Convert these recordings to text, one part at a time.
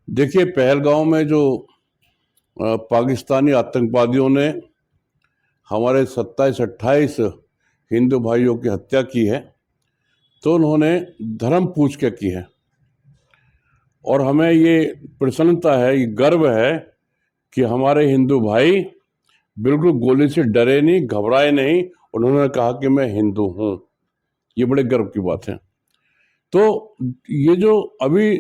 देखिए, पहलगांव में जो पाकिस्तानी आतंकवादियों ने हमारे 27-28 हिंदू भाइयों की हत्या की है, तो उन्होंने धर्म पूछ के की है। और हमें ये प्रसन्नता है, ये गर्व है कि हमारे हिंदू भाई बिल्कुल गोली से डरे नहीं, घबराए नहीं। उन्होंने कहा कि मैं हिंदू हूँ। ये बड़े गर्व की बात है। तो ये जो अभी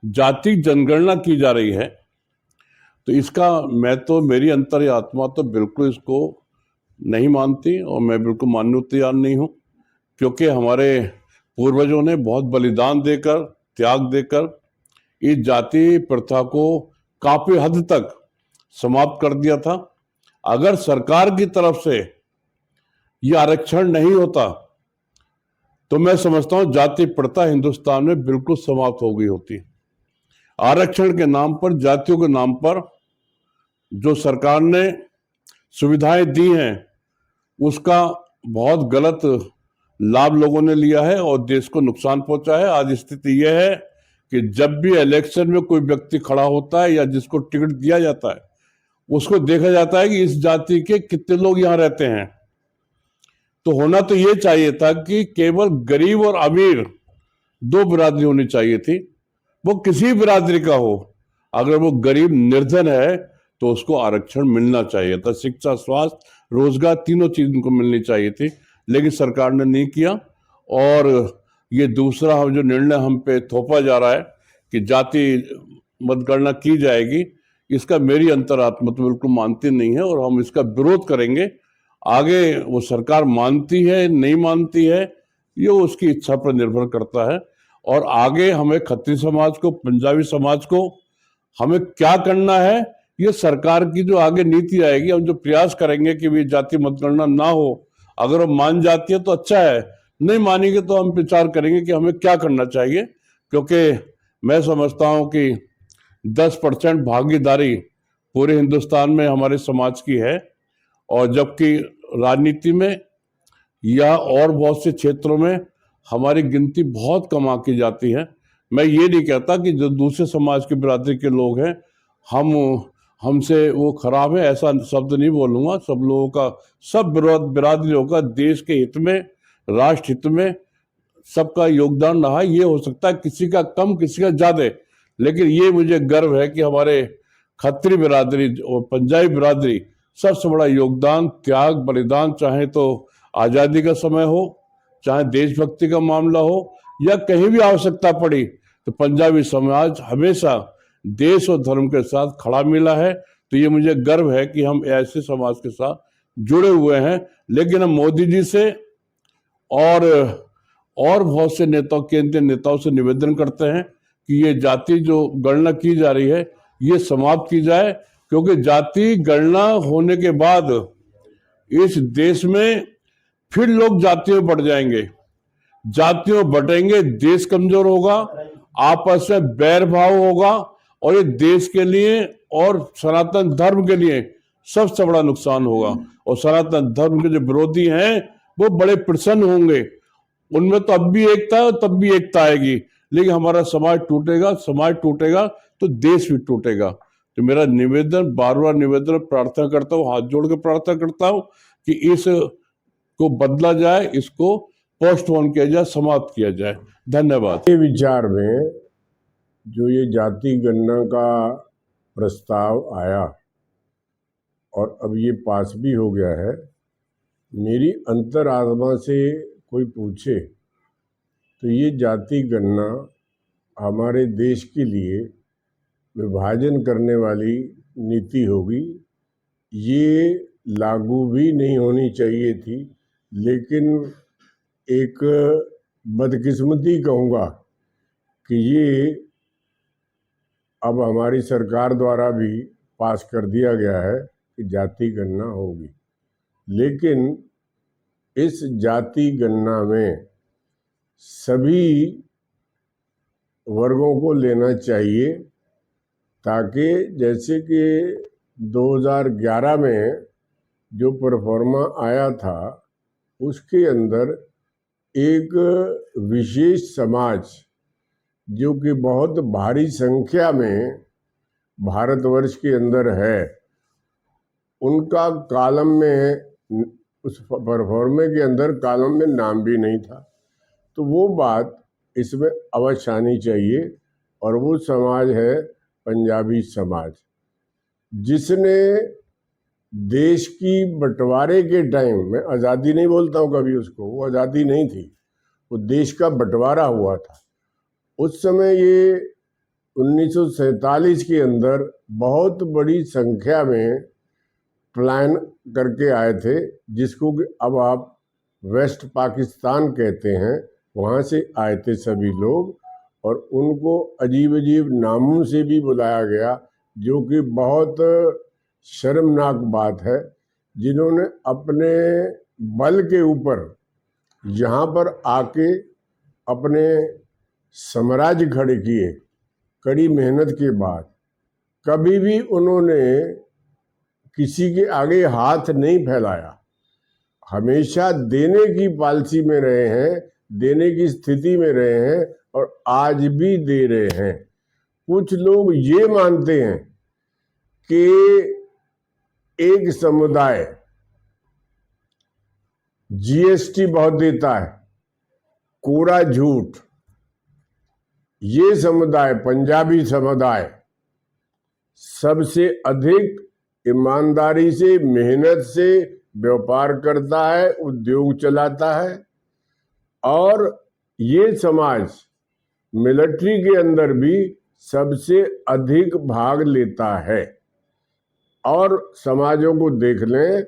जाति जनगणना की जा रही है, तो इसका मैं तो मेरी अंतर आत्मा तो बिल्कुल इसको नहीं मानती और मैं बिल्कुल मानने को तैयार नहीं हूँ, क्योंकि हमारे पूर्वजों ने बहुत बलिदान देकर, त्याग देकर इस जाति प्रथा को काफी हद तक समाप्त कर दिया था। अगर सरकार की तरफ से ये आरक्षण नहीं होता तो मैं समझता हूं जाति प्रथा हिंदुस्तान में बिल्कुल समाप्त हो गई होती। आरक्षण के नाम पर, जातियों के नाम पर जो सरकार ने सुविधाएं दी हैं, उसका बहुत गलत लाभ लोगों ने लिया है और देश को नुकसान पहुंचा है। आज स्थिति यह है कि जब भी इलेक्शन में कोई व्यक्ति खड़ा होता है या जिसको टिकट दिया जाता है, उसको देखा जाता है कि इस जाति के कितने लोग यहाँ रहते हैं। तो होना तो ये चाहिए था कि केवल गरीब और अमीर दो बिरादरी होनी चाहिए थी, वो किसी बिरादरी का हो। अगर वो गरीब निर्धन है तो उसको आरक्षण मिलना चाहिए था। शिक्षा, स्वास्थ्य, रोजगार, तीनों चीज उनको मिलनी चाहिए थी, लेकिन सरकार ने नहीं किया। और ये दूसरा हम जो निर्णय हम पे थोपा जा रहा है कि जाति मतगणना की जाएगी, इसका मेरी अंतरात्मा तो बिल्कुल मानती नहीं है और हम इसका विरोध करेंगे। आगे वो सरकार मानती है नहीं मानती है, ये उसकी इच्छा पर निर्भर करता है। और आगे हमें खत्री समाज को, पंजाबी समाज को हमें क्या करना है, ये सरकार की जो आगे नीति आएगी, हम जो प्रयास करेंगे कि भी जाति मतगणना ना हो। अगर वो मान जाती है तो अच्छा है, नहीं मानेंगे तो हम विचार करेंगे कि हमें क्या करना चाहिए। क्योंकि मैं समझता हूं कि 10% भागीदारी पूरे हिंदुस्तान में हमारे समाज की है, और जबकि राजनीति में या और बहुत से क्षेत्रों में हमारी गिनती बहुत कम आकी जाती है। मैं ये नहीं कहता कि जो दूसरे समाज की बिरादरी के लोग हैं हम हमसे वो खराब है, ऐसा शब्द नहीं बोलूंगा। सब लोगों का, सब बिरादरियों का देश के हित में, राष्ट्र हित में सबका योगदान रहा। ये हो सकता है किसी का कम, किसी का ज्यादा, लेकिन ये मुझे गर्व है कि हमारे खत्री बिरादरी और पंजाबी बिरादरी सबसे बड़ा योगदान, त्याग, बलिदान, चाहे तो आजादी का समय हो, चाहे देशभक्ति का मामला हो, या कहीं भी आवश्यकता पड़ी, तो पंजाबी समाज हमेशा देश और धर्म के साथ खड़ा मिला है। तो ये मुझे गर्व है कि हम ऐसे समाज के साथ जुड़े हुए हैं। लेकिन हम मोदी जी से और बहुत से नेताओं, केंद्रीय नेताओं से निवेदन करते हैं कि ये जाति जो गणना की जा रही है, ये समाप्त की जाए। क्योंकि जाति गणना होने के बाद इस देश में फिर लोग जातियों में बढ़ जाएंगे, जातियों बटेंगे, देश कमजोर होगा, आपस में बैर भाव होगा, और ये देश के लिए और सनातन धर्म के लिए सबसे बड़ा नुकसान होगा। और सनातन धर्म के जो विरोधी हैं वो बड़े प्रसन्न होंगे। उनमें तो अब भी एकता है, तब भी एकता आएगी, लेकिन हमारा समाज टूटेगा, समाज टूटेगा तो देश भी टूटेगा। तो मेरा निवेदन, बार बार निवेदन, प्रार्थना करता हूँ, हाथ जोड़ के प्रार्थना करता हूँ कि इस को बदला जाए, इसको पोस्टपोन किया जाए, समाप्त किया जाए। धन्यवाद। ये विचार में जो ये जाति गणना का प्रस्ताव आया और अब ये पास भी हो गया है, मेरी अंतरात्मा से कोई पूछे तो ये जाति गणना हमारे देश के लिए विभाजन करने वाली नीति होगी। ये लागू भी नहीं होनी चाहिए थी, लेकिन एक बदकिस्मती कहूँगा कि ये अब हमारी सरकार द्वारा भी पास कर दिया गया है कि जाति गणना होगी। लेकिन इस जाति गणना में सभी वर्गों को लेना चाहिए, ताकि जैसे कि 2011 में जो परफॉर्मा आया था उसके अंदर एक विशेष समाज जो कि बहुत भारी संख्या में भारतवर्ष के अंदर है, उनका कॉलम में, उस परफॉर्मे के अंदर कॉलम में नाम भी नहीं था। तो वो बात इसमें अवश्य आनी चाहिए। और वो समाज है पंजाबी समाज, जिसने देश की बंटवारे के टाइम में, आज़ादी नहीं बोलता हूँ कभी उसको, वो आज़ादी नहीं थी, वो देश का बंटवारा हुआ था। उस समय ये 1947 के अंदर बहुत बड़ी संख्या में प्लान करके आए थे, जिसको कि अब आप वेस्ट पाकिस्तान कहते हैं। वहाँ से आए थे सभी लोग, और उनको अजीब अजीब नामों से भी बुलाया गया, जो कि बहुत शर्मनाक बात है। जिन्होंने अपने बल के ऊपर यहाँ पर आके अपने साम्राज्य खड़े किए, कड़ी मेहनत के बाद, कभी भी उन्होंने किसी के आगे हाथ नहीं फैलाया, हमेशा देने की पॉलिसी में रहे हैं, देने की स्थिति में रहे हैं, और आज भी दे रहे हैं। कुछ लोग ये मानते हैं कि एक समुदाय जीएसटी बहुत देता है, कोरा झूठ। ये समुदाय, पंजाबी समुदाय, सबसे अधिक ईमानदारी से, मेहनत से व्यापार करता है, उद्योग चलाता है। और ये समाज मिलिट्री के अंदर भी सबसे अधिक भाग लेता है। और समाजों को देख लें,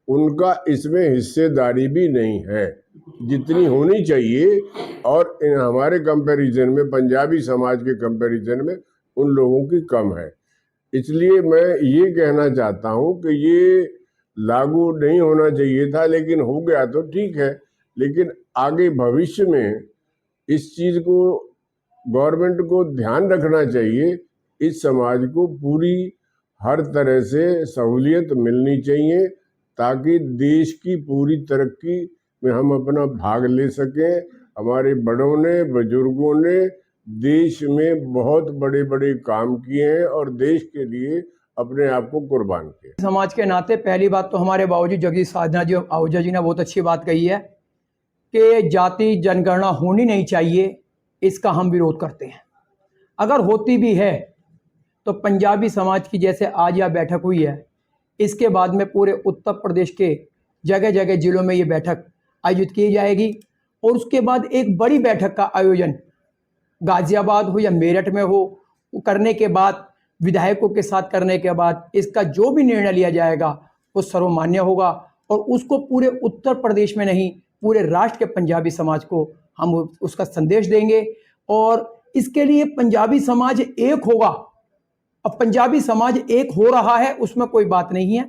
उनका इसमें हिस्सेदारी भी नहीं है जितनी होनी चाहिए। और इन हमारे कंपैरिजन में, पंजाबी समाज के कंपैरिजन में, उन लोगों की कम है। इसलिए मैं ये कहना चाहता हूँ कि ये लागू नहीं होना चाहिए था, लेकिन हो गया तो ठीक है। लेकिन आगे भविष्य में इस चीज़ को गवर्नमेंट को ध्यान रखना चाहिए। इस समाज को पूरी हर तरह से सहूलियत मिलनी चाहिए, ताकि देश की पूरी तरक्की में हम अपना भाग ले सकें। हमारे बड़ों ने, बुजुर्गों ने देश में बहुत बड़े बड़े काम किए हैं और देश के लिए अपने आप को कुर्बान किया। समाज के नाते पहली बात तो हमारे बाबूजी जगदीश साधना जी आहूजा जी ने बहुत अच्छी बात कही है कि जाति जनगणना होनी नहीं चाहिए, इसका हम विरोध करते हैं। अगर होती भी है तो पंजाबी समाज की जैसे आज यह बैठक हुई है, इसके बाद में पूरे उत्तर प्रदेश के जगह जगह जिलों में ये बैठक आयोजित की जाएगी। और उसके बाद एक बड़ी बैठक का आयोजन गाजियाबाद हो या मेरठ में हो, करने के बाद विधायकों के साथ करने के बाद इसका जो भी निर्णय लिया जाएगा वो सर्वमान्य होगा। और उसको पूरे उत्तर प्रदेश में नहीं, पूरे राष्ट्र के पंजाबी समाज को हम उसका संदेश देंगे। और इसके लिए पंजाबी समाज एक होगा। अब पंजाबी समाज एक हो रहा है, उसमें कोई बात नहीं है,